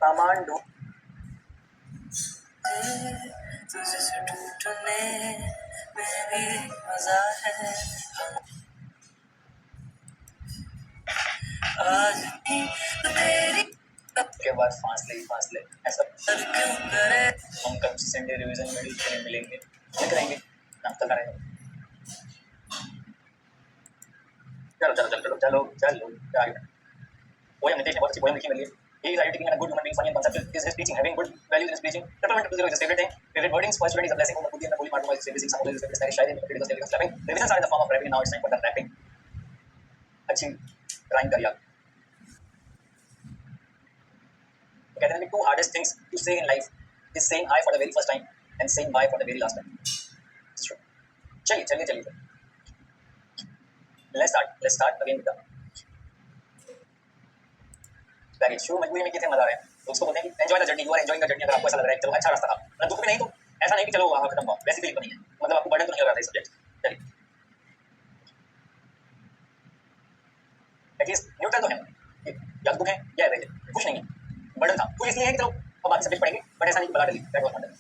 सामान ढूंढ तुझसे टूटने में भी मजा है आज तेरी के बाद फासले ऐसा क्यों करे हम कंसिस्टेंटली रिवीजन में मिलेंगे हम करेंगे नाश्ता करेंगे चलो poem नितेश ने बहुत अच्छी poem लिखी मिली है he is identifying a good human being funny and conceptual is his preaching having good values in his preaching temperament to zero is his favorite thing favorite wordings for student is a blessing over buddhi and holy martyr is basic some of his favorite stylish shairi and critical lyrical slapping revisions are in the form of rapping and now it's time for the rapping अच्छी rhyme करिए आप कहते हैं two hardest things to say in life is saying I for the very first time and saying bye for the very last time it's true चलिए let's start again with the शुरू मजबूरी में कितने मजा आ रहा है तो उसको बोलते हैं कि enjoy the journey you are enjoying the journey अगर आपको ऐसा लग रहा है चलो अच्छा रास्ता था मतलब दुख में नहीं तो ऐसा नहीं कि चलो वहां खत्म हुआ वैसे फीलिंग नहीं है मतलब आपको बर्डन तो नहीं लग रहा था इस सब्जेक्ट चलिए एटलीस्ट न्यूट्रल तो है या दुख है या एवरेज है कुछ नहीं है बर्डन था कुछ इसलिए है कि चलो अब बाकी सब्जेक्ट पढ़ेंगे बट ऐसा नहीं कि बगा डाली दैट वाज नॉट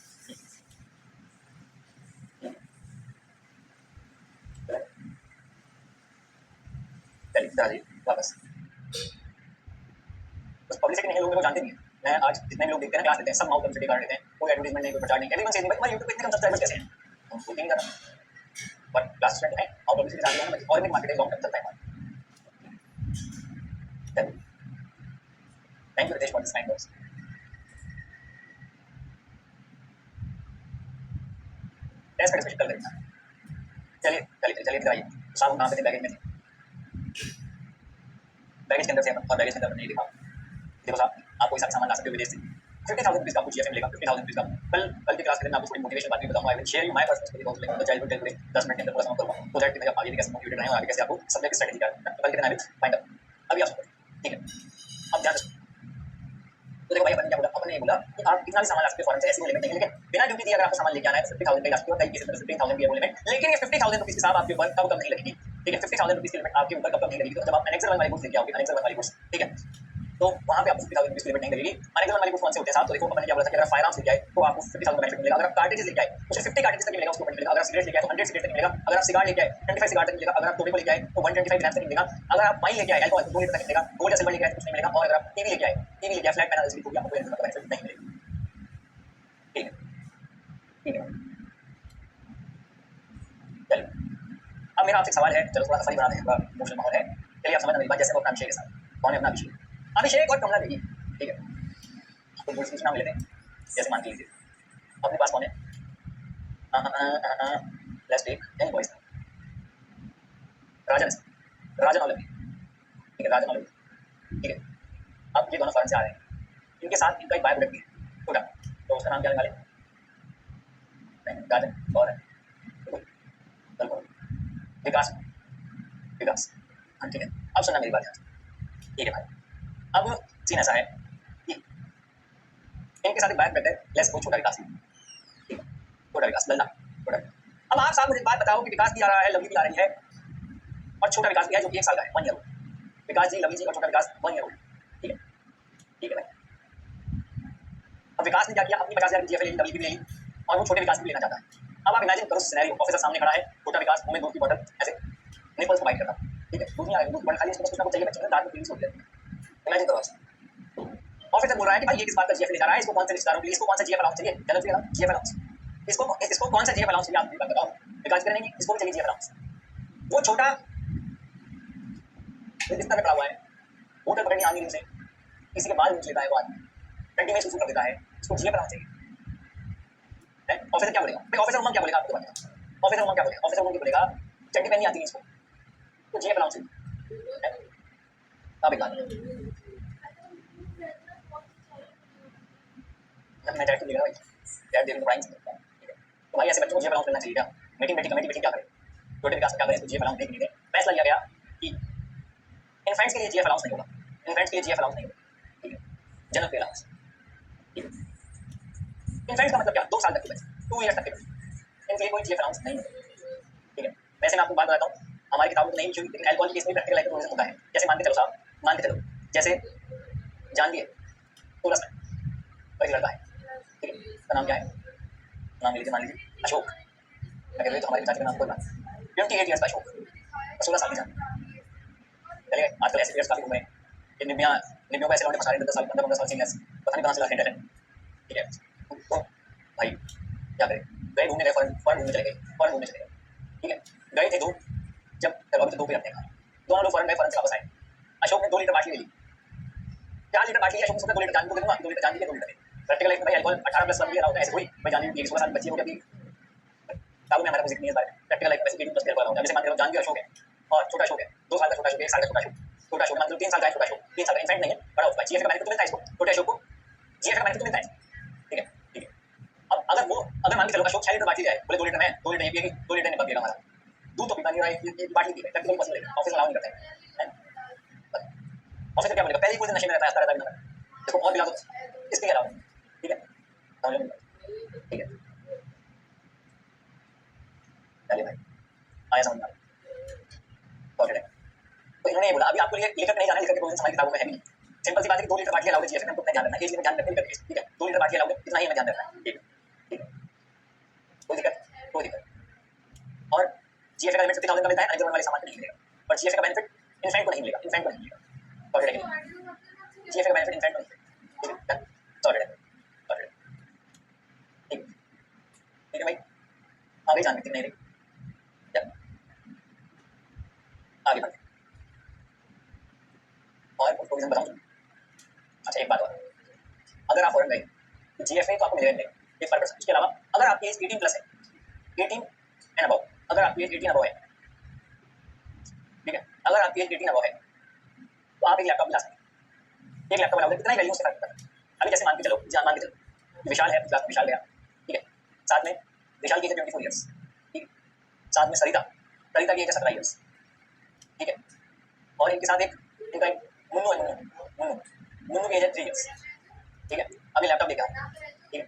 चलिए वापस पब्लिसिटी नहीं लोग जानते नहीं मैं आज जितने भी लोग देखते हैं क्लास लेते हैं सब माउथ पब्लिसिटी कर देते हैं कोई एडवर्टाइजमेंट नहीं कोई प्रचार नहीं एवरीवन सेइंग भाई YouTube पे इतने कम सब्सक्राइबर्स कैसे हैं हम खुद नहीं कर रहा बट क्लास स्टूडेंट है माउथ पब्लिसिटी चालू है ऑर्गेनिक मार्केटिंग लॉन्ग टर्म चलता है thank you Ritesh for this kind words test का डिस्कशन करेंगे चलिए दिखाइए साहब कहां पे थे बैगेज में बैगेज के अंदर से और बैगेज के अंदर नहीं दिखा देखो साहब आपको ऐसा सामान ला सकते हो विदेश से 50,000 रुपीस का आपको जीएफए मिलेगा 50,000 रुपीस का कल की क्लास के दिन आपको थोड़ी मोटिवेशन बात भी बताऊंगा I will share you my personal story of like the childhood tale 10 minute के अंदर पूरा समाप्त करूंगा तो दैट आप आगे कैसे मोटिवेटेड रहें और आगे कैसे आपको सब्जेक्ट स्ट्रेटजी का कल के दिन आई विल फाइंड आउट अभी आप सुनो ठीक है अब ध्यान रखो तो देखो भाई अपन क्या बोला अपन ने बोला कि आप कितना भी सामान ला सकते हो फॉरेन से ऐसी लिमिट नहीं लेकिन बिना ड्यूटी दिए अगर आपको सामान लेके आना है तो 50,000 का ला सकते हो कई केसेस में 15,000 की है वो लिमिट लेकिन ये 50,000 रुपीस के साथ आपके ऊपर कब नहीं लगेगी ठीक है 50,000 रुपीस की लिमिट आपके ऊपर कब नहीं लगेगी तो जब आप एनेक्सर वाली बुक्स लेके आओगे एनेक्सर वाली बुक्स ठीक है तो वहां पे आपको 50,000 रुपीस की लिमिट नहीं लगेगी अनेक्सर वाली बुक्स कौन से होते हैं साहब तो देखो अपन ने क्या बोला था कि अगर फायर आर्म्स लेके आए तो आपको 50,000 का बेनिफिट मिलेगा अगर आप कार्टेजेस लेके आए तो 50 कार्टेजेस तक मिलेगा उसको बेनिफिट मिलेगा अगर आप सिगरेट लेके आए तो 100 सिगरेट तक मिलेगा अगर आप सिगार लेके आए 25 सिगार तक मिलेगा अगर आप टोबैको लेके आए तो 125 ग्राम तक मिलेगा अगर आप वाइन लेके आए अल्कोहल तो 2 लीटर तक मिलेगा गोल्ड या सिल्वर लेके आए तो कुछ नहीं मिलेगा और अगर आप टीवी लेके आए फ्लैट पैनल एलसीडी तो आपको कोई बेनिफिट नहीं मिलेगा ठीक है चलिए अब मेरा आपसे सवाल है चलो थोड़ा सा सही बना दें थोड़ा इमोशनल माहौल है चलिए आप समझना मेरी बात जैसे वो अपना अभिषेक के साथ कौन है अपना अभिषेक और कमला देवी ठीक है तो दूसरी नाम लेते हैं जैसे मान लीजिए अपने पास कौन है लेट्स टेक एनी बॉयज राजन ओलंपी ठीक है राजन ओलंपी ठीक है अब ये दोनों फॉरेन से आ रहे हैं इनके साथ इनका एक बायो प्रोडक्ट है छोटा तो उसका नाम क्या निकाले नहीं राजन और है विकास हाँ ठीक है अब सुनना मेरी बात ठीक है भाई अब सीन ऐसा है कि इनके साथ एक बात करते हैं लेट्स गो छोटा विकास ठीक है छोटा विकास लल्ला छोटा अब आप साहब मुझे बात बताओ कि विकास भी आ रहा है लवली भी आ रही है और छोटा विकास भी है जो कि 1 साल का है 1 ईयर ओल्ड विकास जी लवली जी और छोटा विकास 1 ईयर ओल्ड ठीक है भाई अब विकास ने क्या किया अपनी 50,000 की जीएफए ले ली लवली भी ले ली और वो छोटे विकास भी लेना चाहता है अब आप इमेजिन करो सिनेरियो ऑफिसर सामने खड़ा है छोटा विकास मुंह में दूध की बोतल ऐसे निपल्स को बाइट करता ठीक है दूध नहीं आ रहा दूध बड़ा खाली इसको कुछ ना कुछ चाहिए बच्चे दांत में फीलिंग्स होती है इमेजिन करो ऑफिसर बोल रहा है कि भाई ये किस बात का जीएफ ले जा रहा है इसको कौन से रिश्तेदारों के लिए इसको कौन सा जीएफ अलाउंस चाहिए जनरल चाहिए जीएफ अलाउंस इसको कौन सा जीएफ अलाउंस चाहिए आप बताओ विकास करेंगे इसको भी चाहिए जीएफ अलाउंस वो छोटा बिस्तर में पड़ा हुआ है होटल पकड़नी आनी से किसी के बाल नोच लेता है वो आदमी टंटी में सुसु कर देता है इसको जीएफ अलाउंस चाहिए ऑफिसर क्या बोलेगा भाई ऑफिसर उमंग क्या बोलेगा आपको बताओ ऑफिसर उमंग क्या बोलेगा ऑफिसर उमंग बोलेगा चड्डी पहननी आती है इसको तो जीएफ अलाउंस चाहिए आप एक मैं डायरेक्ट लिख रहा भाई यार देविंद्र प्राइम ठीक है तो भाई ऐसे बच्चों को जीएफ अलाउंस मिलना चाहिए क्या मीटिंग कमेटी क्या करे छोटे विकास क्या करे इसको जीएफ अलाउंस नहीं मिले फैसला लिया गया कि इन्फेंट्स के लिए जीएफ अलाउंस नहीं होगा इन्फेंट्स के लिए जीएफ अलाउंस नहीं होगा ठीक है जनरल पे अलाउंस ठीक है इन्फेंट्स का मतलब क्या 2 साल तक के बच्चे 2 ईयर तक के बच्चे इनके लिए कोई जीएफ अलाउंस नहीं होगा ठीक है वैसे मैं आपको बात बताता हूँ हमारी किताबों में नहीं लिखी हुई लेकिन अल्कोहल के केस में प्रैक्टिकल लाइफ में होता है जैसे मान के चलो साहब मान के चलो जैसे जान लिए 16 साल और एक लड़का है, ठीक है, उसका नाम क्या है, नाम ले लीजिए, मान लीजिए अशोक। मैं कह रही तो हमारे चाचा का नाम कोई बात, 28 ईयर्स का अशोक, 16 साल की जान। चलिए आजकल ऐसे प्लेयर्स काफी घूम रहे हैं, ये निबियों को ऐसे लौंडे फंसा रहे हैं 10 साल 15 साल सीनियर्स, पता नहीं कहाँ से लास्ट है, ठीक है। तो भाई क्या करें, गए घूमने गए, फॉरेन घूमने चले गए, फॉरेन घूमने चले गए, ठीक है, गए थे दो, जब अभी तो 2 पे रखते हैं, दोनों लोग फॉरेन गए, फॉरेन से वापस आए, अशोक ने 2 लीटर बाटली ले ली, 4 लीटर बाटली, अशोक ने सोचा 2 लीटर जान को दे दूंगा, 2 लीटर जान दी, 2 लीटर प्रैक्टिकल लाइफ में भाई अल्कोहल 18+ वन भी अलाउड है, ऐसे कोई मैं जान ली 16 साल बच्ची हो गया, अभी काबू में हमारा म्यूजिक नहीं है, इस बारे में प्रैक्टिकल लाइफ में वैसे 18+ प्लेयर अलाउड है, जैसे मान लो जान भी अशोक है और छोटा अशोक है, 2 साल का छोटा अशोक, 1 साल का छोटा अशोक, छोटा अशोक मतलब 3 साल का छोटा अशोक, 3 साल का इन्फेंट नहीं है, बड़ा होता है, जीएफ का बेनिफिट तो मिलता है इसको, छोटे अशोक को जीएफ का बेनिफिट तो मिलता है, ठीक है, ठीक है। अब अगर मान के चलो अशोक 6 लीटर बाटली जाए, बोले 2 लीटर में 2 लीटर ये पिएगी, 2 लीटर निकल पिएगा हमारा, दूध तो पीता नहीं रहा है, ये बाटली पी रहा है, प्रैक्टिकल पसंद है, ऑफिस में अलाउ नहीं करते हैं, ऑफिस में क्या बोलेगा, पहले ही पूरे नशे में रहता है, इसको और पिला दो, इसके अलावा, ठीक है, समझ लो, ठीक है, चलिए भाई आया समझ में, सॉर्टेड है। तो इन्होंने ये बोला अभी आपको लेकर नहीं जाना, लेकर के प्रोविजन हमारी किताबों में है नहीं, सिंपल सी बात है कि 2 लीटर बाटली अलाउड है, हमको ध्यान रखना, एज लिमिट ध्यान रखना, ठीक है, 2 लीटर बाटली अलाउड है, इतना ही हमें ध्यान रखना है, ठीक है, कोई दिक्कत, और जीएफ का बेनिफिट 50,000 का मिलता है, अनगिवन वाले सामान को नहीं मिलेगा, और जीएफ का बेनिफिट इन्फेंट को नहीं मिलेगा, इन्फेंट को नहीं मिलेगा, सॉर्टेड है, जीएफ का बेनिफिट इन्फेंट को नहीं मिलेगा, ठीक है, सॉर्टेड है, सॉर्टेड है, ठीक है भाई, आगे जान नहीं रही, आगे बढ़ते और प्रोविजन बताऊँ। अच्छा एक बात और, अगर आप फॉरेन गए तो जीएफए तो आपको मिलेगा, एक पर पर्सन, उसके अलावा अगर आपकी एज 18+ है, 18 एंड अबव, अगर आपकी एज 18 अबव है, ठीक है, अगर आपकी एज 18 अबव है तो आप एक लैपटॉप ला सकते हैं, एक लैपटॉप अलाउड है, कितना ही वैल्यू से फर्क पड़ता है। अभी जैसे मान के चलो विशाल है, क्लास विशाल गया, ठीक है, साथ में विशाल की एज 24 ईयर्स, ठीक है, साथ में सरिता की एज 17 ईयर्स, ठीक है, और इनके साथ एक इनका एक मुन्नू है, मुन्नू की एज 3 ईयर्स, ठीक है, अभी लैपटॉप देखा, ठीक है,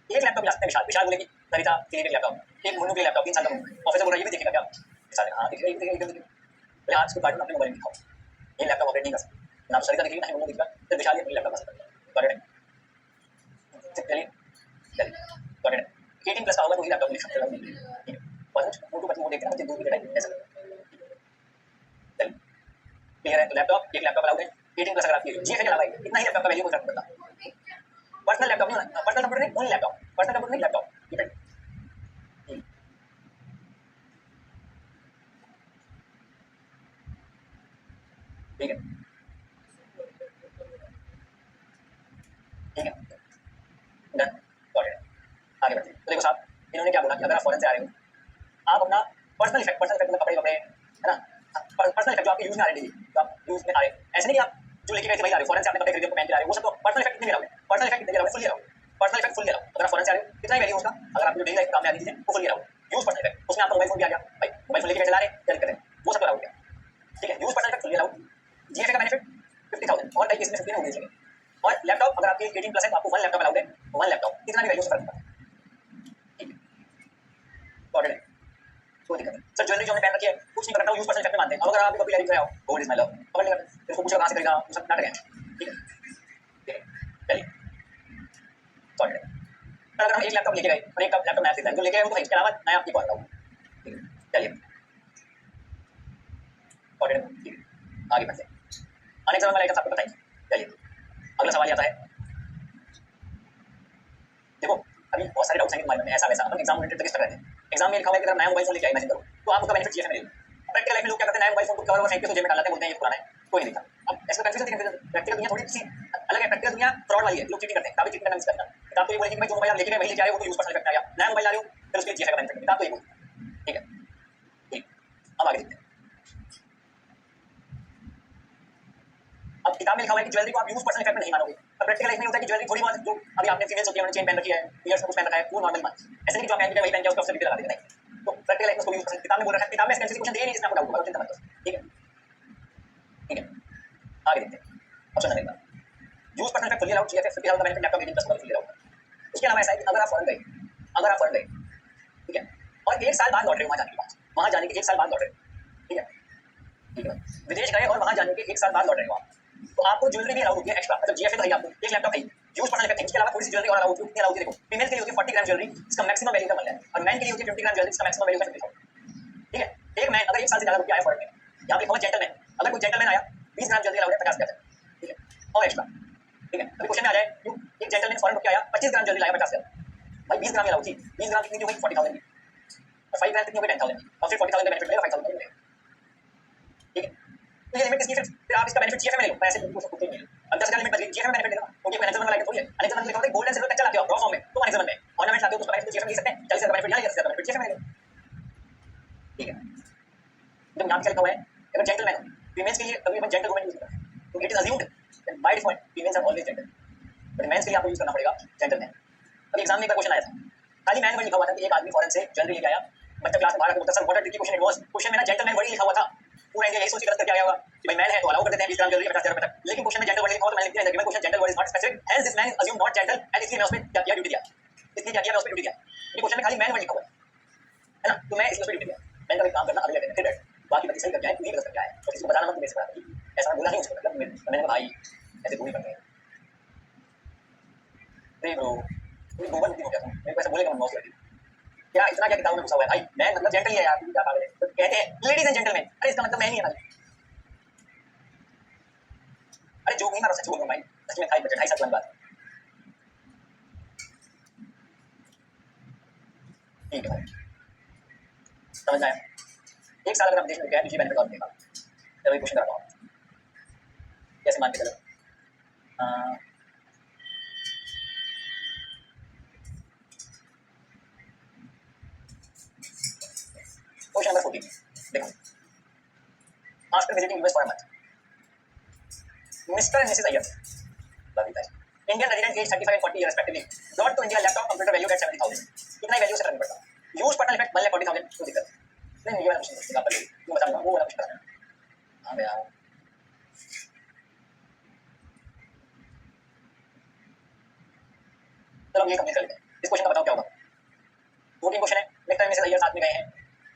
एक लैपटॉप ला सकते हैं, विशाल बोलेगी सरिता के लिए एक लैपटॉप, एक मुन्नू के लिए लैपटॉप, 3 साल का मुन्नू, ऑफिसर बोल रहा है ये भी देखेगा क्या, विशाल हाँ देखेगा, आज को कार्टून अपने मोबाइल में दिखाओ, ये लैपटॉप ऑपरेट नहीं कर सकता, ना सरिता दिखेगी ना मुन्नू दिखेगा, तो विशाल ये लैपटॉप कर सकता है, चलिए 18+ का होगा तो ही लैपटॉप ले सकते हैं, ठीक है, और फोटो बच्चों को देखते हैं दूर भी टाइप ऐसा क्लियर है, तो लैपटॉप एक लैपटॉप अलाउड है, 18+ अगर आपकी जीएफ के अलावा इतना ही लैपटॉप का वैल्यू कोई फर्क पड़ता, पर्सनल लैपटॉप नहीं, पर्सनल कंप्यूटर नहीं, ओनली लैपटॉप, पर्सनल कंप्यूटर नहीं, लैपटॉप, ठीक है, ठीक है, ठीक है, डन, गॉट इट, आगे बढ़ते हैं। तो देखो साहब, इन्होंने क्या बोला कि अगर आप फॉरेन से आ रहे हो, आप अपना पर्सनल इफेक्ट मतलब कपड़े वपड़े है ना, पर्सनल इफेक्ट जो आपके यूज में आ रहे हैं, जो आप यूज में आ रहे हैं, ऐसे नहीं कि आप जो लेके गए थे वही ला रहे हो, फॉरेन से आपने कपड़े खरीदे पहन के ला रहे हो, वो सब तो पर्सनल इफेक्ट कितने गिराओगे, पर्सनल इफेक्ट कितने गिराओगे, फुल गिराओ, पर्सनल इफेक्ट फुल गिराओ, अगर आप फॉरेन से आ रहे हो कितना ही वैल्यू उसका, अगर आपको डेली लाइफ काम में आ रही चीजें वो फुल गिराओ, यूज पर्सनल इफेक्ट, उसमें आपका मोबाइल फोन भी आ गया, भाई मोबाइल फोन लेके कैसे ला रहे हैं, क्या दिक्कत है, वो सब अलाउड है, ठीक है, यूज पर्सनल इफेक्ट फुल गिराओ, जीएफ का बेनिफिट 50,000 और कई केस में 15 हो गई, और लैपटॉप अगर आपके 18+ है तो आपको 1 लैपटॉप अलाउड है, 1 लैपटॉप कितना भी वैल्यू से फर्क पड़ता है, ठीक है, गॉट इट, कोई दिक्कत नहीं सर, ज्वेलरी जो हमने पहन रखी है कुछ नहीं करता, यूज पर्सन इफेक्ट में मानते हैं, अब अगर आप कभी लाइव आओ गोल्ड इज माय लव पकड़ लेगा, फिर उसको पूछो कहां से खरीदा, वो सब नाटक है, ठीक है, चलिए सॉरी, पर अगर हम एक लैपटॉप लेके गए और एक लैपटॉप नया खरीदा, जो लेके गए वो तो इसके अलावा नया एक और लाओ, ठीक है, चलिए सॉरी, ठीक है, आगे बढ़ते हैं, अनेक समय वाला आइटम आपको बताइए, चलिए अगला सवाल आता है, देखो अभी बहुत सारे डाउट्स हैं हमारे में, ऐसा वैसा अपन एग्जाम ओरिएंटेड तक स्टक रहते हैं, एग्जाम में लिखा हुआ है कि अगर नया मोबाइल फोन लेके आए, इमेजिन करो तो आपको बेनिफिट चाहिए मिलेगा, प्रैक्टिकल लाइफ में लोग क्या करते हैं, नया मोबाइल फोन को कवर और फेंक के जेब में डाल देते हैं, बोलते हैं ये पुराना है, कोई नहीं दिखता, अब इसमें कंफ्यूजन देखिए, प्रैक्टिकल दुनिया थोड़ी सी अलग है, प्रैक्टिकल दुनिया फ्रॉड वाली है, लोग चीटिंग करते हैं, काफी चीटिंग करना मिस करना, किताब तो ये बोलेगी कि भाई जो मोबाइल आप लेके गए वही लेके आए हो, तो यूज पर्सनल इफेक्ट आ गया, नया मोबाइल ला रहे हो फिर उसके लिए जीएफ का बेनिफिट, किताब तो ये बोलती, ठीक है, ठीक, अब आगे देखते हैं, अब किताब में लिखा हुआ है कि ज्वेलरी को आप यूज पर्सनल इफेक्ट में नहीं मानोगे, अब प्रैक्टिकल लाइफ में होता है कि ज्वेलरी थोड़ी बहुत जो अभी आपने फीमेल्स होती है उन्होंने चेन पहन रखी है, ईयर्स में कुछ पहन रखा है, वो नॉर्मल मान, ऐसे नहीं कि जो आप पहन के वही पहन के उसका ऑफसेट लगा देते हैं, तो प्रैक्टिकल लाइफ में उसको यूज पर्सनल, किताब में बोल रखा है, किताब में ऐसे क्वेश्चन दिए नहीं जिसमें आपको डाउट होगा, चिंता मत करो, ठीक है, ठीक है, आगे देखते हैं, option number 1 use personal effect fully allowed, GF 50,000 का बेनिफिट लैपटॉप 18+ वाला फुली अलाउड, उसके अलावा ऐसा है कि अगर आप फॉरेन गए, अगर आप फॉरेन गए, ठीक है, और 1 साल बाद लौट रहे हो, वहां जाने के 1 साल बाद लौट रहे हो, ठीक है, ठीक है, विदेश गए और वहां जाने के 1 साल बाद लौट रहे हो आप, तो आपको ज्वेलरी भी अलाउड होती है एक्स्ट्रा, मतलब जीएफए तो है आपको, एक लैपटॉप है, यूज पर्सनल इफेक्ट, इसके अलावा थोड़ी सी ज्वेलरी और अलाउड कितनी अलाउड है देखो, फीमेल के लिए होती है 40 ग्राम ज्वेलरी, इसका मैक्सिमम वैल्यू का मिल है, और मैन के लिए होती है 50 ग्राम ज्वेलरी, इसका मैक्सिमम वैल्यू का 50,000। ठीक है, एक मैन अगर 1 साल से ज्यादा रुपया आया फॉरेन में, यहाँ पे लिखा हुआ जेंटलमैन, अगर कोई जेंटलमैन आया 20 ग्राम ज्वेलरी अलाउड है 50,000। ठीक है, और एक्स्ट्रा। ठीक है, अभी क्वेश्चन में आ जाए एक जेंटलमैन फॉरेन रुपया आया 25 ग्राम ज्वेलरी लाया 50,000, भाई 20 ग्राम अलाउड थी, 20 ग्राम कितनी हो गई 40,000 की, और 5 ग्राम कितनी हो गई 10,000 की, और फिर 40,000 का बेनिफिट मिलेगा 5,000 का मिलेगा। ठीक है, तो ये लिमिट किसकी, फिर आप इसका बेनिफिट जीएफए में ले लो, पैसे बिल्कुल सब कुछ नहीं मिले, अब 10,000 लिमिट बच गई, जीएफए में बेनिफिट लेगा, क्योंकि मैनेजर बनना लायक थोड़ी है, मैनेजर बनने लिखा होता है गोल्ड एंड सिल्वर कच्चा लाते हो रॉ फॉर्म में, तो मैनेजर बनना है, ऑर्नामेंट लाते हो तो उसका बेनिफिट जीएफए में ले सकते हैं, 40,000 का बेनिफिट यहाँ ले सकते हैं, बेनिफिट जीएफए में ले लो। ठीक है, तो नाम क्या लिखा हुआ है, अगर जेंटलमैन हो, फीमेल्स के लिए कभी अपन जेंटल वुमन यूज करते हैं, तो it is assumed that by default females are always gentle, but mens के लिए आपको यूज करना पड़ेगा जेंटलमैन। अभी एग्जाम में एक क्वेश्चन आया था, खाली मैन वर्ड लिखा हुआ था कि एक आदमी फॉरेन से ज्वेलरी लेके आया, बच्चा क्लास में बाहर बोलता sir what a tricky question it was, question में ना जेंटलमैन वर्ड ही लिखा हुआ था, पूरा इंडिया यही सोच के गलत करके आया हुआ कि भाई मैन है तो अलाउ कर देते हैं 20 ग्राम ज्वेलरी 50,000 रुपए तक, लेकिन क्वेश्चन में जेंटल वर्ड लिखा हुआ तो मैंने लिख दिया given question gentle word is not specific, hence this man is assumed not gentle, and इसलिए मैं उसमें क्या किया ड्यूटी दिया, इसलिए क्या किया मैं उसमें ड्यूटी दिया, ये क्वेश्चन में खाली मैन वर्ड लिखा हुआ है ना, तो मैं इसलिए उसमें ड्यूटी दिया, मैंने कभी काम करना अगले दिन फिर बैठ बाकी बच्चे सही करके आए, तू ही गलत करके आया, तो किसी को बताना मत कि मेरे से बात की, ऐसा मैं बोला नहीं उसको, मतलब मैंने कहा भाई ऐसे दूर ही करते हैं, नहीं ब्रो कोई गोबर नहीं हो गया, मेरे को ऐसा बोलेगा मैं मौत कर दी क्या, इतना क्या किताबों में घुसा हुआ है भाई, मैं मतलब जेंटल ही है यार, क्या पागल है, तो कहते हैं लेडीज एंड जेंटलमैन, अरे इसका मतलब मैं नहीं है भाई, अरे जो नहीं मारो सच बोल रहा हूं भाई, सच में 2.5 साल बाद। ठीक है भाई, समझ में आया, एक साल अगर हम देश में गए तुझे बेनिफिट और मिलेगा, चलो एक क्वेश्चन कराता हूँ, कैसे मान के चलो, क्वेश्चन नंबर 14 देखो, after visiting US for a month, Mr and Mrs Iyer, Indian resident age 35 and 40 years respectively, brought to India laptop computer valued at 70,000, कितना वैल्यू से करना पड़ता, यूज पर्सनल इफेक्ट मान ले 40,000, कोई दिक्कत नहीं, ये वाला क्वेश्चन आप पढ़िए, मैं बताऊंगा वो वाला क्वेश्चन बताना, हां मैं आओ, चलो ये कंप्लीट कर लेते हैं, इस क्वेश्चन का बताओ क्या होगा, 14 क्वेश्चन है, मिस्टर एंड मिसेस अय्यर साथ में गए हैं,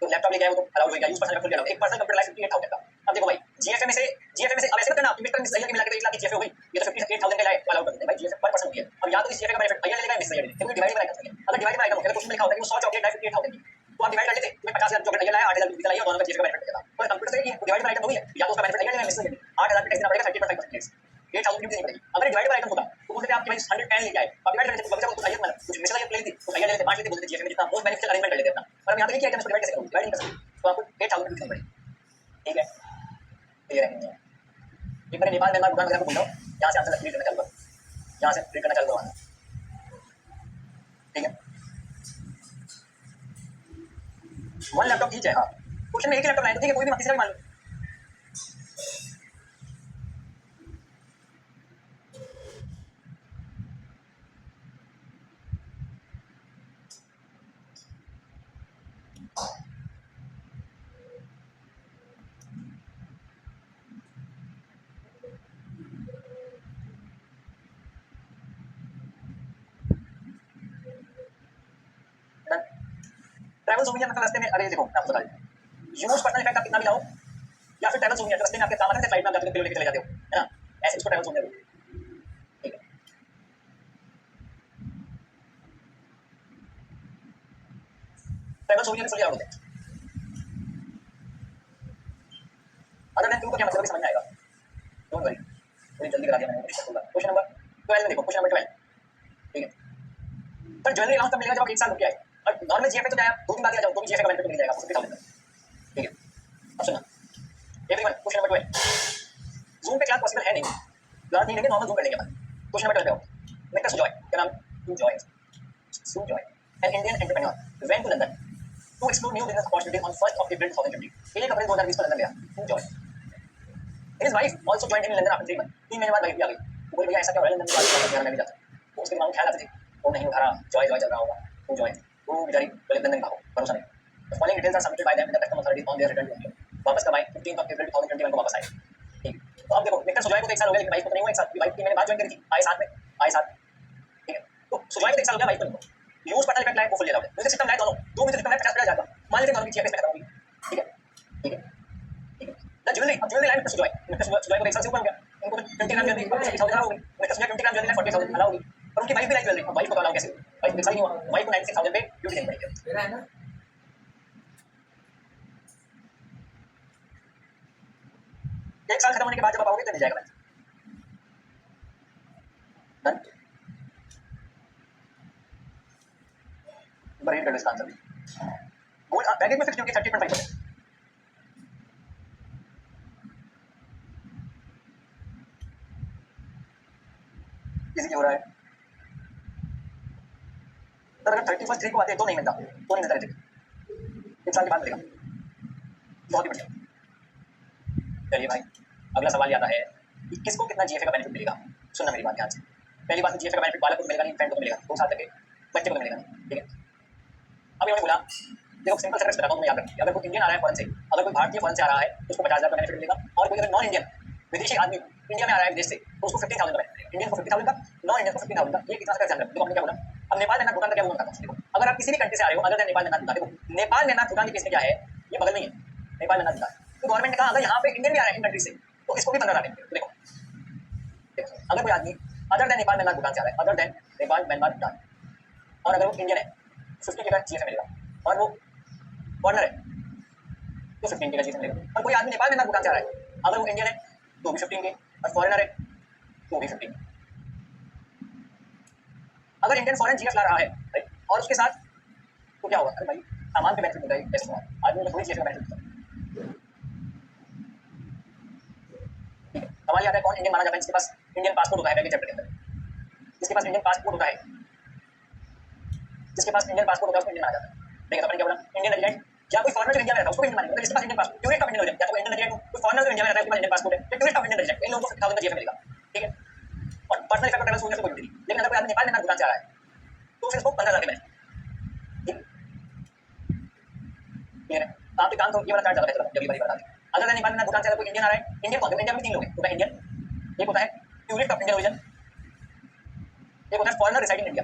तो लैपटॉप लेके आए वो तो अलाउड हो गया, यूज पर्सनल इफेक्ट अलाउड, एक पर्सनल कंप्यूटर लाइक 58,000 का, अब देखो भाई जीएफए में से अब ऐसे मत करना कि मिस्टर एंड मिसेस अय्यर के मिला के 1 लाख की जीएफए हो गई, ये तो 58,000 के लाए अलाउड कर देते हैं भाई, जीएफए पर पर्सन हो गया, अब या तो इस जीएफए का बेनिफिट अय्यर ले लेगा मिसेस अय्यर ले लेगा, क्योंकि डिवाइड बाय कर सकते हैं, अगर डिवाइड बाय कर क्वेश्चन में लिखा होता है कि वो 100 चॉकलेट लाए 58,000 की, तो आप डिवाइड कर लेते, तुम्हें 50,000 चॉकलेट अय्यर लाया 8,000 की लाया, दोनों का जीएफए का बेनिफिट मिलेगा, पर कंप्यूटर से ये डिवाइड बाय आइटम हो गई है, या तो उसका बेनिफिट अय्यर लेगा मिसेस अययर 8,000 पे टैक्स देना पड़ेगा 30% 8,000 की देनी पड़ेगी, अगर डिवाइड बाय आइटम होता तो बोलते आप कि भाई 100 पेन लेके आए, आप डिवाइड कर लेते, बच्चा को अय्यर मतलब कुछ मिसेस अय्यर ले लेती, तो अय्यर ले लेते 5 लेते, बोलते जीएफए में जितना मोस्ट बेनिफिशियल अरेंजमेंट कर लेते अपना, पर हम यहां पे देखिए आइटम को डिवाइड कैसे करूं, डिवाइड नहीं कर सकते, तो आपको 8,000 की देनी पड़ेगी। ठीक है, क्लियर है, एक बार नेपाल में भूटान वगैरह को बोल रहा हूँ, यहाँ से आंसर क्लियर करना चालू करो, यहाँ से क्लियर करना चालू करवाना, ठीक है, 1 लैपटॉप ईच है, हाँ क्वेश्चन में एक ही लैपटॉप लाए तो ठीक है, कोई भी तीसरा भी मान लो, ट्रैवल सूवियर मतलब रास्ते में, अरे देखो मैं आपको बता देता हूँ, यूज पर्सनल इफेक्ट आप कितना भी लाओ, या फिर ट्रैवल सूवियर रास्ते में आपके काम आते हैं, फ्लाइट में आप जाते हो लेके चले जाते हो, है ना, ऐसे इसको ट्रैवल सूवियर, ठीक है, ट्रैवल सूवियर फुल होते हैं, अगर मैं तुमको क्या मतलब समझ में आएगा, डोंट वरी, थोड़ी जल्दी करा दिया मैंने, क्वेश्चन नंबर 12 देखो, क्वेश्चन नंबर 12, ठीक है, सर ज्वेलरी अलाउंस तब मिलेगा जब आप 1 साल रुक के आए, और नॉर्मल जीएफए तो जाए 2 दिन बाद आ जाओ तो भी जीएफए का बेनिफिट मिल जाएगा आपको 50,000 का, ठीक है, अब सुनना एवरीवन, क्वेश्चन नंबर 12, जूम पे क्लास पॉसिबल है नहीं, क्लास नहीं लेंगे, नॉर्मल जूम कर लेंगे अपन, क्वेश्चन नंबर 12 पे आओ, मिस्टर सुजॉय, क्या नाम, Sujoy, an Indian entrepreneur went to London to explore new business opportunities on 1 April 2020, 1 अप्रैल 2020 को लंदन गया, Sujoy, his wife also joined in London after 3 month, 3 महीने बाद वाइफ भी आ गई, तो बोले भैया ऐसा क्या हो रहा है लंदन में, बात मैं भी जाता हूँ, उसके दिमाग में ख्याल आते थे, वो नहीं उठा रहा, जॉय जॉय चल रहा होगा, वो जॉय, वो बेचारी बोले लंदन भागो, भरोसा नहीं, the following details are submitted by them in the custom authorities on their return to India, वापस कब आए 15 April 2021 को वापस आए, ठीक, तो अब देखो मिस्टर सुजॉय को तो 1 साल हो गया, लेकिन वाइफ को तो नहीं हुआ 1 साल, वाइफ 3 महीने बाद ज्वाइन करी थी, आए साथ में, आए साथ, ठीक है, तो सुजॉय को 1 साल हो गया, वाइफ को नहीं हुआ, यूज पर्सनल इफेक्ट लाए वो फुल ले रहा है, म्यूजिक सिस्टम लाए दोनों, दो म्यूजिक सिस्टम लाए 50 जाता, मान लेते हैं दोनों की जीएफएस में खत्म होगी, ठीक है, ठीक है, ठीक है, द ज्वेलरी, अब ज्वेलरी लाए मिस्टर सुजॉय को 1 साल से ऊपर हो गया, इनको 20 ग्राम ज्वेलरी 60,000 अलाउ होगी, उन्हें 20 ग्राम ज्वेलरी 40,000 अलाउ होगी, पर उनकी वाइफ भी लाइक ज्वेलरी, वाइफ को अलाउ कैसे होगी? वाइफ डिसाइड नहीं हुआ, वाइफ को 96,000 पे ड्यूटी देनी पड़ेगी। मेरा है ना, एक साल खत्म होने के बाद जब आप आओगे तो मिल जाएगा बैंक। डन। एक बार रीड कर लो इसका आंसर भी। गोल्ड ब्रैकेट में फिक्स ड्यूटी 30.5%। इजी हो रहा है। सर अगर 31 को आते तो नहीं मिलता, तो नहीं मिलता रहते, एक साल के बाद मिलेगा। बहुत ही बढ़िया। चलिए भाई, अगला सवाल आता है कि किसको कितना जीएफए का बेनिफिट मिलेगा। सुनना मेरी बात ध्यान से। पहली बात, जीएफए का बेनिफिट बालक को मिलेगा नहीं, फ्रेंड को मिलेगा, 2 साल तक के बच्चे को मिलेगा नहीं, ठीक है। अब इन्होंने बोला, देखो सिंपल सा बताता हूँ, तुम्हें याद रखिए। अगर कोई इंडियन आ रहा है फॉरेन से, अगर कोई भारतीय फॉरेन से आ रहा है तो उसको 50,000 का बेनिफिट मिलेगा, और कोई अगर नॉन इंडियन विदेशी आदमी इंडिया में आ रहा है विदेश से तो उसको 50,000 का बेनिफिट मिलेगा। इंडियन को 50,000 का, नॉन इंडियन को 15,000 का। ये कितना सा एग्जाम्पल देखो, हमने क्या बोला। अब नेपाल में ना भूटान का क्या बोलता है, अगर आप किसी भी कंट्री से आ रहे हो, अगर नेपाल में ना भूटान, देखो नेपाल में ना भूटान की केस में क्या है, ये बगल में ही है, नेपाल में ना भूटान। तो गवर्नमेंट ने कहा अगर यहाँ पे इंडियन भी आ रहा है इन कंट्री से तो इसको भी 15,000 देंगे। देखो अगर कोई आदमी other than Nepal Myanmar Bhutan से आ रहा है, other than Nepal Myanmar Bhutan, और अगर वो इंडियन है 50 का जीएफए मिलेगा, और वो फॉरनर है तो 15 का जीएफए मिलेगा। और कोई आदमी नेपाल म्यांमार भूटान से आ रहा है, अगर वो इंडियन है तो भी 15 के, और फॉरनर है तो भी 15। अगर इंडियन फॉरेन जीएफ ला रहा है राइट, और उसके साथ तो क्या होगा? अरे भाई सामान पे बेनिफिट मिल रहा है, ऐसे आदमी को थोड़ी जीएफए का बेनिफिट मिलता है। सवाल आता है कौन इंडियन माना जाता है जिसके पास इंडियन पासपोर्ट होता है, बैगेज चैप्टर के अंदर जिसके पास इंडियन पासपोर्ट होता है, जिसके पास इंडियन पासपोर्ट होता है उसको इंडियन माना जाता है। देखिए अपन क्या बोला, इंडियन रेजिडेंट या कोई फॉरेनर जो इंडिया में रहता है उसको इंडियन मानेंगे। जिसके पास Indian passport, tourist of Indian resident, या तो इंडियन रेजिडेंट कोई फॉरेनर जो इंडिया में रहता है उसके पास इंडियन पासपोर्ट है, या टूरिस्ट ऑफ इंडियन रेजिडेंट, इन लोगों को 50,000 का जीएफए मिलेगा, ठीक है। और पर्सनल इफेक्ट ट्रैवल सोचने से कोई नहीं। लेकिन अगर कोई आदमी नेपाल में भूटान से आ रहा है तो फिर उसको 15,000 के मिलेगा, ठीक है। आप एक काम करो, ये वाला चार्ट ज्यादा बेहतर है, जल्दी बता दें। अगर नेपाल में भूटान से कोई इंडियन आ रहा है, इंडियन कौन है? इंडिया में 3 लोग हैं, होता है इंडियन, एक होता है टूरिस्ट ऑफ इंडियन ओरिजिन, एक होता है foreigner residing India,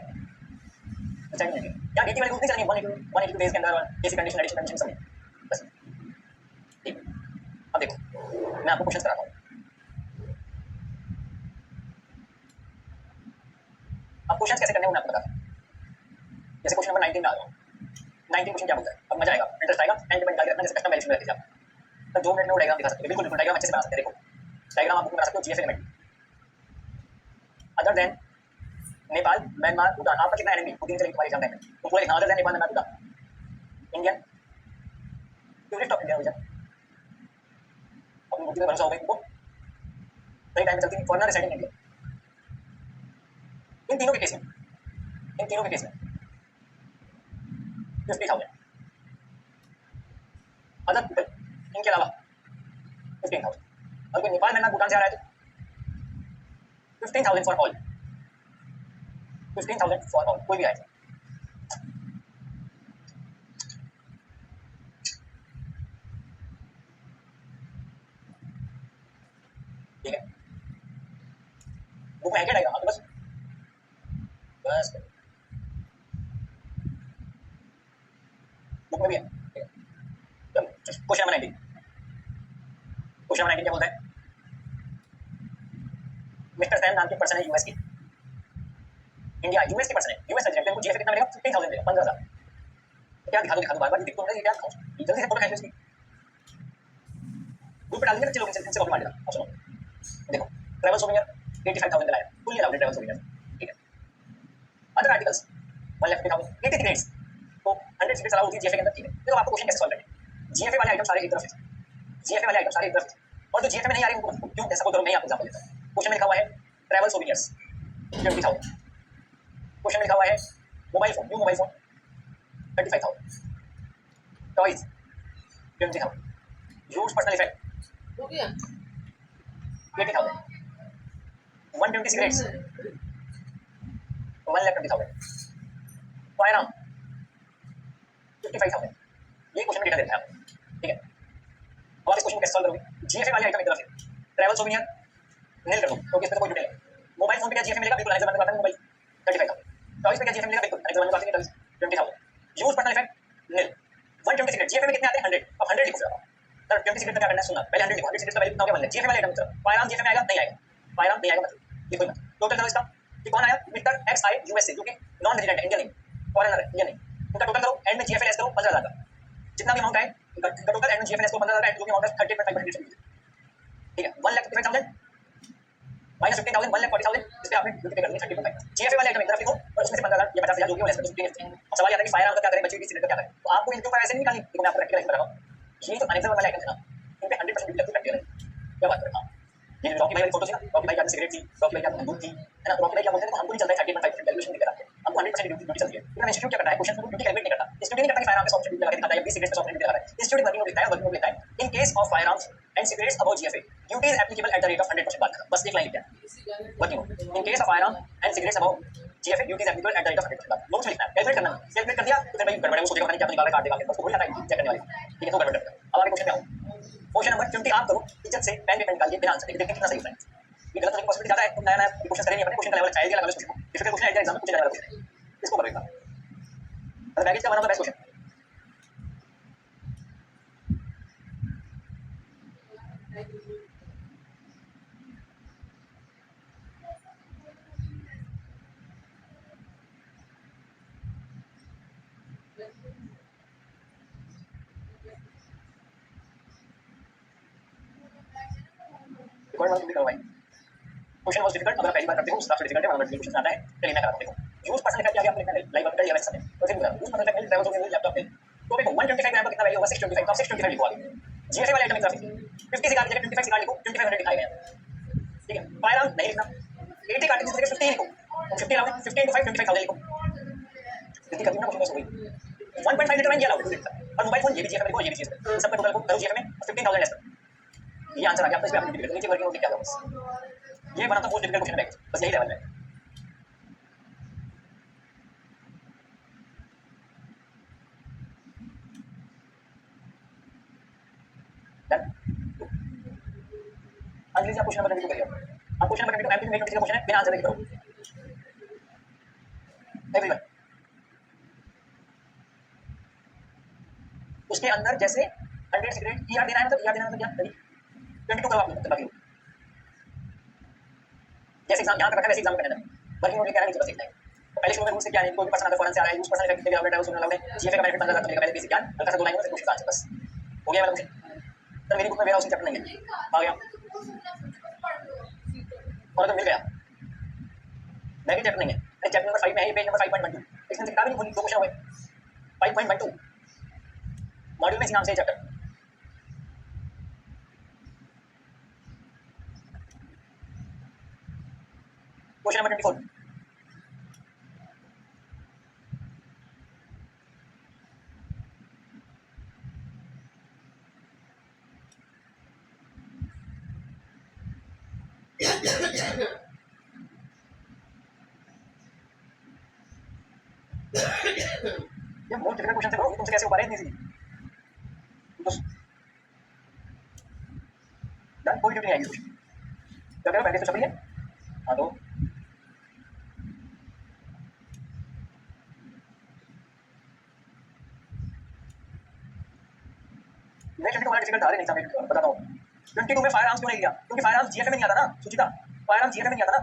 residing India. क्या डीटी वाली उतनी चलेंगे 182 डेज के अंदर, और बेसिक कंडीशन एडिशनल कंडीशन सब बस, ठीक। अब देखो मैं आपको क्वेश्चन कराता हूँ। अब क्वेश्चन कैसे करने हैं मैं आपको बताता हूँ। जैसे क्वेश्चन नंबर 19 में आ रहा हूँ। 19 क्वेश्चन क्या बोलता है? अब मजा आएगा, इंटरेस्ट आएगा, टाइम टेबल निकाल के रखना, जैसे कस्टम वेरिएशन में रखिए आप। तो 2 मिनट में वो डायग्राम दिखा सकते हो, बिल्कुल बिल्कुल डायग्राम अच्छे से बना सकते हैं। देखो डायग्राम आप बुक में बना सकते हो, GFA limit other than Nepal Myanmar Bhutan. आपका कितना एनएमबी वो दिन चलेगी तुम्हारी एग्जाम टाइम में, तो पूरा लिखना other than Nepal Myanmar Bhutan, Indian tourist of India origin. अपनी बुद्धि में भरोसा होगा इनको, सही टाइम में चलती है, फॉरेनर रिसाइडिंग इंडिया। इन तीनों के केस में 50,000 अदर पीपल, इनके अलावा 15,000। और कोई नेपाल म्यांमार भूटान से आ रहा है तो 15,000 फॉर ऑल, 15,000 फॉर ऑल, कोई भी आए। ठीक है, बुक में है क्या डायग्राम? आप बस बस बुक में भी है, ठीक है। चलो क्वेश्चन नंबर 19, क्वेश्चन नंबर 19 क्या बोलता है? मिस्टर सैम नाम के पर्सन है यूएस की, इंडिया यूएस के पर्सन है, यूएस रेजिडेंट, उनको जीएफए कितना मिलेगा? 15,000 मिलेगा, 15,000। क्या दिखा दो बार बार, दिख तो नहीं, ये क्या दिखाऊं? जल्दी से फोटो खींच लो इसकी, ग्रुप पे डाल देंगे, बच्चे लोग इनसे कॉपी मार लेना। अब सुनो देखो, ट्रैवल सोविनियर 85,000 का लाया, फुल अलाउड ट्रैवल सोविनियर, ठीक है। अदर आर्टिकल्स 1,50,000, 83 ग्रेड्स तो 100 सीटें अलाउ होती है जीएफए के अंदर, ठीक है। देखो आपको क्वेश्चन कैसे सॉल्व करना है, जीएफए वाले आइटम सारे एक तरफ है, जीएफए वाले आइटम सारे एक तरफ है, और जो जीएफए में नहीं आ रही उनको क्यों ऐसा बोल करो, मैं आपको एग्जांपल देता हूं। क्वेश्चन में लिखा हुआ है ट्रैवल सोविनियर्स 20,000, क्वेश्चन में लिखा हुआ है mobile phone, new mobile phone 35,000, toys 20,000, use personal effect हो गया 80,000, 120 सिगरेट्स 1,20,000, फायर आर्म 55,000। ये क्वेश्चन में डेटा देता है आपको, ठीक है। अब आप इस क्वेश्चन को कैसे सॉल्व करोगे? जीएफए वाले आइटम एक तरफ है, ट्रैवल सोविनियर नील कर दो क्योंकि इसमें तो कोई डिटेल नहीं। मोबाइल फोन पे क्या जीएफए मिलेगा? बिल्कुल आंसर बताता हूं, मोबाइल 35,000। टॉयज पे क्या जीएफए मिलेगा? बिल्कुल आंसर बताते हैं, 20,000। यूज पर्सनल इफेक्ट नील, 120 सिगरेट जीएफए में कितने आते हैं? 100। अब 100 लिखो जरा, सर 20 सिगरेट का क्या करना है? सुनना, पहले 100 लिखो, 100 सिगरेट का वैल्यू कितना होगा? 1 जीएफए वाले आइटम तरफ, फायर आर्म जीएफए में आएगा? नहीं आएगा, फायर आर्म नहीं आएगा, मतलब ये कोई मत। टोटल करो इसका कि कौन आया, मिस्टर एक्स आई यूएसए, जो कि नॉन रेजिडेंट है, इंडियन नहीं, फॉरेनर है, इंडियन नहीं। इनका टोटल करो, एंड में जीएफएलएस करो 15,000 का, जितना भी अमाउंट आए इनका टोटल एंड में जीएफएलएस को 15,000 का, जो भी अमाउंट है 30.5%, ठीक है। 1,55,000 माइनस 15,000 1,40,000, इस पे आपने ड्यूटी पे करनी है 30.5। जीएफए वाले आइटम एक तरफ लिखो और उसमें से 15,000 या 50,000 जो भी हो लेस कर। अब सवाल आता है कि फायर आर्म का क्या करें, बची हुई सिलेंडर क्या करें, तो आपको इनके ऊपर ऐसे नहीं निकालनी, देखो मैं आपको प्रैक्टिकल बता रहा हूं। ये जो अनेक्सर वाला आइटम है ना, इन पे 100% ड्यूटी लगती है प्रैक्टिकल। क्या बात करें, हाँ ये रॉकी भाई वाली फोटो थी ना, रॉकी भाई की सिगरेट थी, रॉकी भाई की बंदूक थी, है ना, रॉकी भाई क्या बोलते हैं, तो हमको नहीं चलता है 30.5% कैलकुलेशन लेकर आते हैं, हमको 100% ड्यूटी चलती है। लेकिन इंस्टीट्यूट क्या करता है, क्वेश्चन को ड्यूटी कैलकुलेट नहीं करता, इंस्टीट्यूट नहीं करता कि फायर आर्म पे 100% ड्यूटी लगा के दिखाता है या 20 सिगरेट पे 100% ड्यूटी लगा रहा है, इंस्टीट्यूट वर्किंग नोट लिखता है, वर्किंग नोट लिखता है in case of fire arms and cigarettes above GFA duty is applicable at the rate of 100%, बात खत्म, बस एक लाइन लिखा है working note, in case of fire arm and cigarettes above GFA duty is applicable at the rate of 100%, बात notes में लिखना है, कैलकुलेट करना है, कैलकुलेट कर दिया तो फिर भाई गड़बड़ है, वो सोचेगा पता नहीं क्या निकाला काट देगा, उसको वही आता है चेक करने वाले, ठीक है, तो गड़बड़ करता है। अब आगे क्वेश्चन पे आऊं, क्वेश्चन नंबर 20 आप करो इज्जत से पेन पे निकालिए बिना आंसर देखे, देखिए कितना सही होता है। ये गलत होने की पॉसिबिलिटी ज्यादा है, तुम नया नया क्वेश्चन करेंगे, अपने क्वेश्चन का लेवल अच्छा आइडिया लगा लो, इसको डिफिकल्ट क्वेश्चन आइडिया एग्जाम में पूछे जाने वाला क्वेश्चन है, इसको करो एक बार। तो बैगेज का one of the best question, record वाला करो भाई। क्वेश्चन वाज डिफिकल्ट, अगर पहली बार करते हो उस तरह से डिफिकल्ट है, मतलब क्वेश्चन आता है, चलिए मैं कराता हूं। देखो यूज पर्सन इफेक्ट क्या आपने लिखना है, लाइव वर्क या समय, तो फिर यूज पर्सन इफेक्ट ट्रैवल हो लैपटॉप पे, तो देखो 125 ग्राम का कितना वैल्यू होगा, 625, तो 625 लिखो आगे। जीएफए वाले आइटम की तरफ 50 से काट दीजिए, 25 से काट लिखो, 2500 दिखाए गए हैं, ठीक है। फायर आर्म नहीं लिखना, 80 काट दीजिए, 50 लिखो, 50 अलाउ 50 into 5 25,000 लिखो, जल्दी कर दो ना, क्वेश्चन बस हो गई। 1.5 लीटर में ये अलाउड है, और मोबाइल फोन ये भी जीएफए में लिखो, ये भी जीएफए में, सबका टोटल को करो जीएफए में 15,000 लेस करो, ये आंसर आ गया आपका, इस पे आप नीचे नीचे वर्किंग नोट लिख के आ जाओ बस। ये बना तो मोस्ट डिफिकल्ट क्वेश्चन है, बस यही लेवल है। अंग्रेजी क्वेश्चन नंबर 22 करिए, अब क्वेश्चन नंबर 22 एमपी में नोटिस का क्वेश्चन है, बिना आंसर देके करो एवरीवन। उसके अंदर जैसे 100 सिगरेट ईआर देना है, मतलब ईआर देना मतलब क्या, 22 करो आप लोग बाकी जैसे एग्जाम यहाँ पे रखा है वैसे एग्जाम में करना है, वर्किंग नोट लिख के आना नीचे बस इतना ही। तो पहले शुरू में रूल से क्या है, कोई पर्सन अगर फॉरेन से आ रहा है, यूज पर्सन इफेक्ट कितने अलाउड है, उसमें अलाउड है, जीएफए का बेनिफिट 15,000 तक मिलेगा, पहले बेसिक ज्ञान हल्का सा 2 लाइन में क्वेश्चन का आंसर, बस हो गया वाला क्वेश्चन। सर मेरी बुक में वेयर हाउसिंग चैप्टर नहीं है, आ गया और तो मिल गया, मैं भी चैप्टर नहीं है, चैप्टर नंबर 5 में है, पेज नंबर 5.12, इसमें किताब ही नहीं खोली, 2 क्वेश्चन हुए 5.12 मॉड्यूल में इसी नाम से चैप्टर। क्वेश्चन नंबर 24, ये मोस्ट डिफिकल्ट क्वेश्चन है ब्रो, तुमसे कैसे हो पा रहे हैं इतनी सी, तो डन, कोई ड्यूटी नहीं आएगी क्वेश्चन, क्या करो पहले तो छपी है, हाँ तो नेक्स्ट वीडियो वाला डिफिकल्ट था, अरे नहीं था, मैं बताता हूँ 22 में फायर आर्म्स क्यों नहीं लिया, क्योंकि फायर आर्म्स जीएफए में नहीं आता ना सुचिता, फायर आर्म्स जीएफए में नहीं आता ना,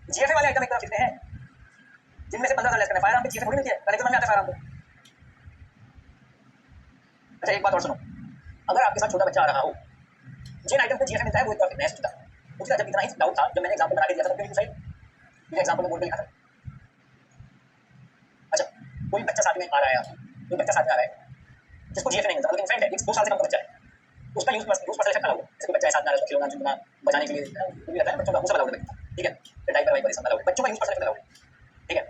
जीएफए वाले आइटम एक तरफ लिखते हैं जिनमें से 15,000 लेस करना, फायर आर्म पे जीएफए थोड़ी मिलती है, पहले तो मन में आता है फायर आर्म पे। अच्छा एक बात और सुनो, अगर आपके साथ छोटा बच्चा आ रहा हो, जिन आइटम पे जीएफए मिलता है वो एक तरफ लिखना है सुचिता, मुझे जब इतना ही डाउट था, जब मैंने एग्जाम्पल बना के दिया था तो क्यों सही, ये एग्जाम्पल में बोल के लिखा था। अच्छा कोई बच्चा साथ में आ रहा है, कोई बच्चा साथ में आ रहा है जिसको जीएफए नहीं मिलता, लेकिन फ्रेंड है, 2 साल से कम का बच्चा है, उसका यूज पर्सन इफेक्ट अलाउड है, जैसे बच्चा है साथ में आ रहा है, खिलौना चुनना बजाने के लिए जो भी रहता है बच्चों का, वो सब अलाउड है, ठीक है, फिर डाइपर वाइपर सब अलाउड है, बच्चों का यूज पर्सन इफेक्ट अलाउड है, ठीक है,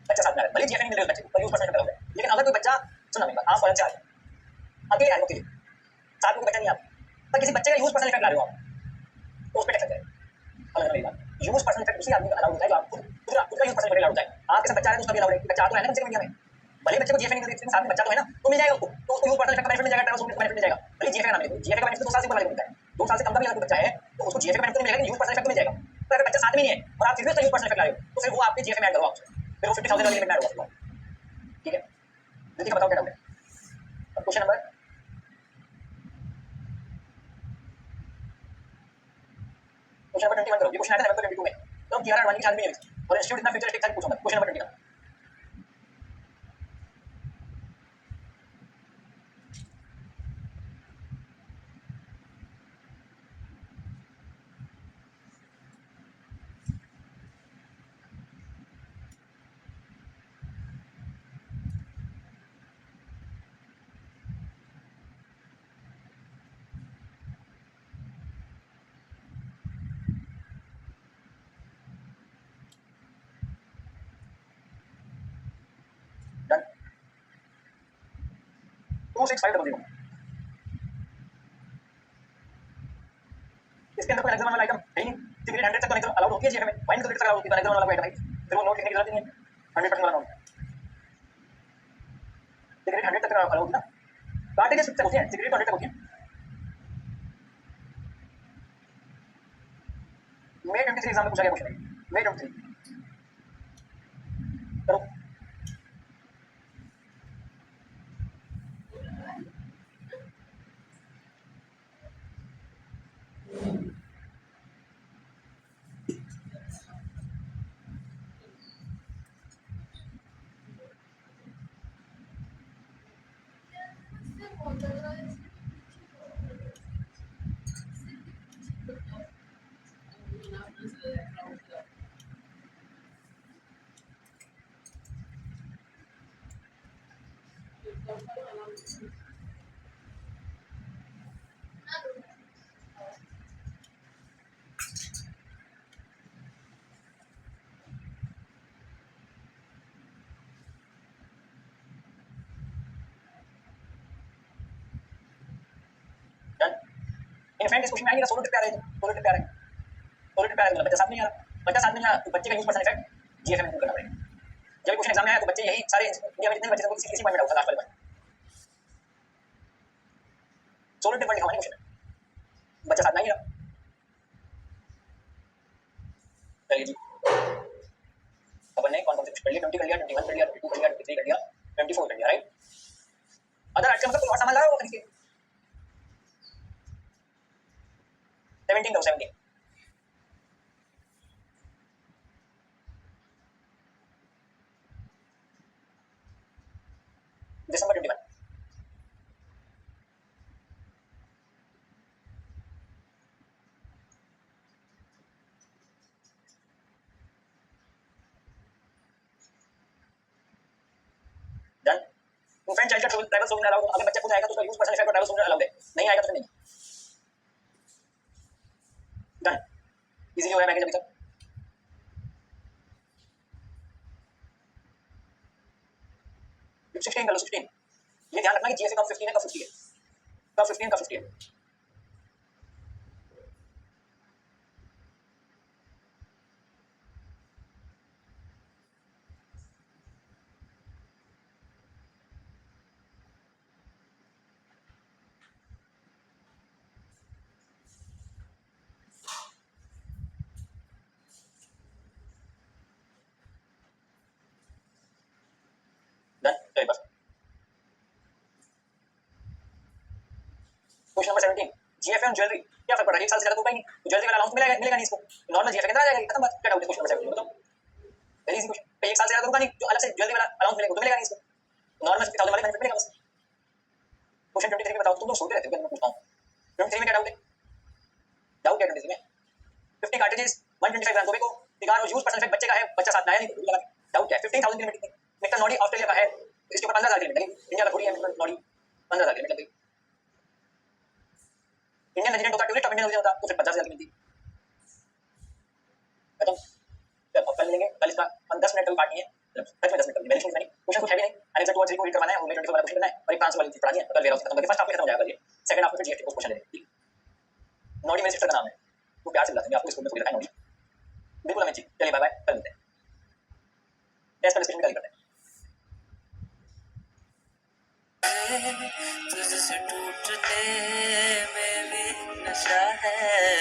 बच्चा साथ में आ रहा है, भले जीएफए नहीं मिल रही है बच्चे को, पर यूज पर्सन इफेक्ट अलाउड है। लेकिन अगर कोई बच्चा, सुनना मेरी बात, आप फॉरेन से आ रहे हैं अकेले, आए अकेले, साथ में कोई बच्चा नहीं आता, पर किसी बच्चे का यूज पर्सन इफेक्ट ला रहे हो आप, तो उस पर टेक्शन करें, अलग मेरी बात, यूज पर्सन इफेक्ट उसी आदमी का अलाउड होता है जो आप खुद का यूज पर्सन इफेक्ट अलाउड होता है, आपके साथ बच्चा है तो उसका भी अलाउड है, बच्चा तो है ना कम से कम इंडिया में, भले बच्चे को जीएफए नहीं मिल रही, साथ में बच्चा तो है ना, तो मिल जाएगा उसको, तो उसको यूज पर्सन इफेक्ट बेनिफिट मिल जाएगा, ट्रैवल बेनिफिट मिल जाएगा, भले जीएफए का ना मिले, जीएफए का बेनिफिट 2 साल से ऊपर वाले को मिलता है, 2 साल से कम का भी अगर बच्चा है तो उसको जीएफए का बेनिफिट मिलेगा, यूज पर्सन इफेक्ट मिल जाएगा। पर अगर बच्चा साथ में नहीं है और आप फिर भी उसका यूज पर्सन इफेक्ट ला रहे हो, तो फिर वो आपके जीएफए में ऐड करो, आप फिर वो 50,000 वाली लिमिट में ऐड होगा, ठीक है। जल्दी का बताओ क्या डाउट है। अब क्वेश्चन नंबर, क्वेश्चन नंबर 21 करो। ये क्वेश्चन आया था नवंबर 22 में, तो कियारा अडवाणी की शादी भी नहीं हुई और इंस्टीट्यूट इतना फ्यूचरिस्टिक था कि पूछो मत। Question number 21 done. 26500। इसके अंदर कोई एग्जाम वाला आइटम है ही नहीं। सिगरेट 100 तक तो अलाउड होती है जीएफ में, वाइन तो लिटर तक अलाउड होती है, एग्जाम वाला आइटम है फिर वो नोट लिखने की जरूरत नहीं है। 100% वाला नोट सिगरेट 100 तक अलाउड होती है ना, कार्टेजेस तक होती है, सिगरेट 100 तक होती है। मे 23 एग्जाम में पूछा गया क्वेश्चन है, मे 23 करो। डन। इन फ्रेंड इस क्वेश्चन में आएगा सोलो ट्रिप पे आ रहे हैं, सोलो ट्रिप पे आ रहे हैं, सोलो ट्रिप पे आ रहे हैं, बच्चा साथ नहीं आ रहा, बच्चा साथ नहीं आ रहा तो बच्चे का यूज पर्सन इफेक्ट जीएफ में इंक्लूड करना पड़ेगा। जब क्वेश्चन एग्जाम में आया तो बच्चे यही सारे इंडिया में जितने बच्चे थे इसी पॉइंट में डाउट था लास्ट वाले पॉइंट। सोलो ट्रिप पर लिखा हुआ है क्वेश्चन, बच्चा साथ नहीं आ रहा। चलिए जी, अपन ने कौन कौन से कुछ कर लिया, 20 कर लिया, 21 कर लिया, 22 कर लिया, 23 कर लिया, 24 कर लिया, राइट। अदर आइटम मतलब कोई और सामान ला रहा होगा खरीद के। 17 दो 17 दिसंबर 21। डन। फ्रेंड चाइल्ड का ट्रैवल जोन अलाउड, अगर बच्चा खुद आएगा तो उसका यूज पर्सन इफेक्ट और ट्रैवल जोन अलाउड है, नहीं आएगा तो नहीं। डन। इजी हो रहा है पैकेज अभी तक। फिर 16 कर लो 16। ये ध्यान रखना कि जीएसए कब 15 है कब 50 है, कब 15 कब 50 है। डन। चलिए बस question number 17, GFA on jewellery क्या फर्क पड़ रहा है, एक साल से ज्यादा तो होगा ही नहीं, तो ज्वेलरी वाला अलाउंस मिलेगा मिलेगा नहीं इसको, नॉर्मल जीएफए के अंदर आ जाएगा, खत्म बात। क्या डाउट है क्वेश्चन नंबर 17 बताओ, वेरी इजी क्वेश्चन। तो एक साल से ज्यादा तो होगा नहीं, जो अलग से ज्वेलरी वाला अलाउंस मिलेगा तो मिलेगा नहीं इसको, नॉर्मल 50,000 वाले बेनिफिट मिलेगा बस। क्वेश्चन 23 में बताओ, तुम लोग सोते रहते हो, मैं पूछता हूँ 23 में क्या डाउट है, डाउट है 23 में 50 कार्टेजेस 125 ग्राम टोबैको, सिगार और यूज पर्सन इफेक्ट बच्चे का है, बच्चा साथ में आया नहीं तो लगा, डाउट है। 15,000 की लिमिट, मिस्टर नॉडी ऑस्ट्रेलिया का है, इसके ऊपर 15,000 की लिमिट लगी, इंडिया का थोड़ी है मिस्टर नॉडी, 15,000 की लिमिट लग गई। इंडियन रेजिडेंट होता, टूरिस्ट ऑफ इंडियन होता तो फिर 50,000 की मिलती, खत्म। चल अब कल मिलेंगे, कल इसका 10 मिनट कभी पार्टी है, सच में 10 मिनट कभी वैल्यूशन नहीं, क्वेश्चन कुछ है भी नहीं, एनेक्सर 2 और 3 को रीड करवाना है, वो में 24 वाला क्वेश्चन करना है और एक ट्रांसफर वाली चीज पढ़ानी है, कल वेयर हाउस खत्म करके फर्स्ट हाफ में खत्म हो जाएगा कल ये, सेकंड हाफ में फिर जीएसटी को क्वेश्चन लेंगे। नॉडी मेरे सिस्टर का नाम है, वो प्यार से बुलाते हैं, आपको स्कूल में कोई बताया नॉडी, बिल्कुल अमित जी। चलिए बाय बाय, कल मिलते हैं, टेस्ट कल डिस्कशन कल करते हैं। तुझसे टूटने में भी नशा है।